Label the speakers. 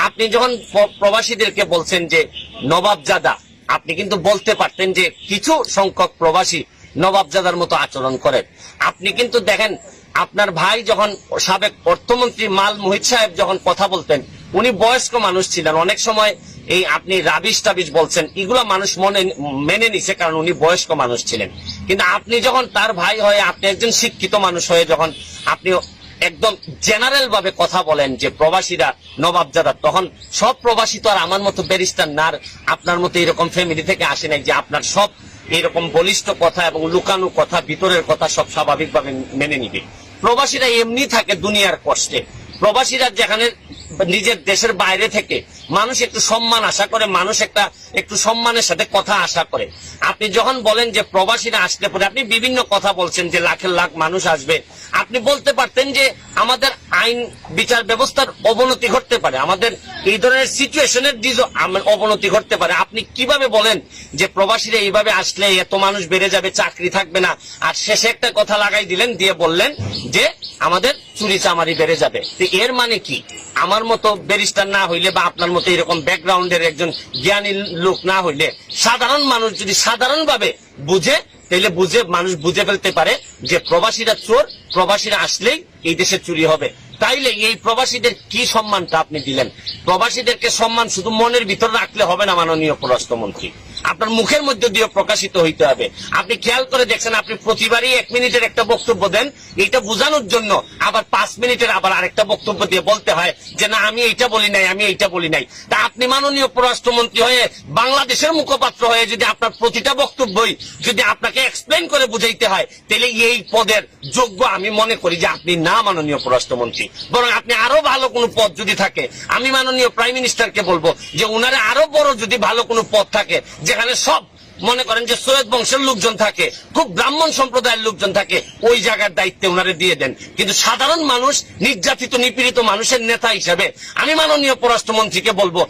Speaker 1: আপনি যখন প্রবাসীদেরকে বলছেন যে নবাবজাদা, আপনি কিন্তু বলতে পারতেন যে কিছু সংখ্যক প্রবাসী নবাবজাদার মতো আচরণ করেন। আপনি কিন্তু দেখেন, আপনার ভাই যখন সাবেক অর্থমন্ত্রী মাল মুহিত সাহেব যখন কথা বলতেন, উনি বয়স্ক মানুষ ছিলেন। অনেক সময় এই আপনি রাবিশ টাবিশ বলছেন, এগুলো মানুষ মেনে নিছে, কারণ উনি বয়স্ক মানুষ ছিলেন। কিন্তু আপনি যখন তার ভাই হয়ে, আপনি একজন শিক্ষিত মানুষ হয়ে যখন আপনি একদম জেনারেল ভাবে কথা বলেন যে প্রবাসীরা নবাবজাদা, তখন সব প্রবাসী তো আর আমার মতো ব্যারিস্টার না, আপনার মতো এরকম ফ্যামিলি থেকে আসে নাই যে আপনার সব এরকম বলিষ্ঠ কথা এবং লুকানো কথা, ভিতরের কথা সব স্বাভাবিকভাবে মেনে নিবে। প্রবাসীরা এমনি থাকে দুনিয়ার কষ্টে। প্রবাসীরা যেখানে নিজের দেশের বাইরে থেকে মানুষ একটু সম্মান আশা করে, মানুষ একটু সম্মানের সাথে কথা আশা করে। আপনি যখন বলেন যে প্রবাসীরা আসলে পরে, আপনি বিভিন্ন কথা বলছেন যে লাখের লাখ মানুষ আসবে। আপনি বলতে পারতেন যে আমাদের আইন বিচার ব্যবস্থার অবনতি ঘটতে পারে, আমাদের এই ধরনের সিচুয়েশনের অবনতি ঘটতে পারে। আপনি কিভাবে বলেন যে প্রবাসীরা এইভাবে আসলে এত মানুষ বেড়ে যাবে, চাকরি থাকবে না, আর শেষে একটা কথা লাগাই দিলেন, দিয়ে বললেন যে আমাদের চুরি চামারি বেড়ে যাবে। তো এর মানে কি? আমার মতো ব্যারিস্টার না হইলে বা আপনার মতো এরকম ব্যাকগ্রাউন্ডের একজন জ্ঞানী লোক না হইলে, সাধারণ মানুষ যদি সাধারণভাবে বুঝে, তাহলে মানুষ বুঝে ফেলতে পারে যে প্রবাসীরা চোর, প্রবাসীরা আসলেই এই দেশে চুরি হবে। তাইলে এই প্রবাসীদের কি সম্মানটা আপনি দিলেন? প্রবাসীদেরকে সম্মান শুধু মনের ভিতর রাখলে হবে না মাননীয় পররাষ্ট্রমন্ত্রী, আপনার মুখের মধ্যে দিয়ে প্রকাশিত হইতে হবে। আপনি খেয়াল করে দেখছেন, আপনি প্রতিবারই 1 মিনিটের একটা বক্তব্য দেন, এইটা বোঝানোর জন্য আবার 5 মিনিটের আবার আরেকটা বক্তব্য দিয়ে বলতে হয় যে না, আমি এইটা বলি নাই, আমি এইটা বলি নাই। তা আপনি মাননীয় পররাষ্ট্রমন্ত্রী হয়ে, বাংলাদেশের মুখপাত্র হয়ে, যদি আপনার প্রতিটা বক্তব্যই যদি আপনাকে এক্সপ্লেন করে বুঝাইতে হয়, তাহলে এই পদের যোগ্য আমি মনে করি যে আপনি না মাননীয় পররাষ্ট্রমন্ত্রী। বরং আপনি আরো ভালো কোনো পদ যদি থাকে, আমি মাননীয় প্রাইম মিনিস্টারকে বলবো যে উনারে আরো বড় যদি ভালো কোনো পদ থাকে, যেখানে সব মনে করেন যে সৈয়দ বংশের লোকজন থাকে, খুব ব্রাহ্মণ সম্প্রদায়ের লোকজন থাকে, ওই জায়গার দায়িত্বে উনারে দিয়ে দেন। কিন্তু সাধারণ মানুষ, নির্যাতিত নিপীড়িত মানুষের নেতা হিসেবে আমি মাননীয় পররাষ্ট্রমন্ত্রীকে বলবো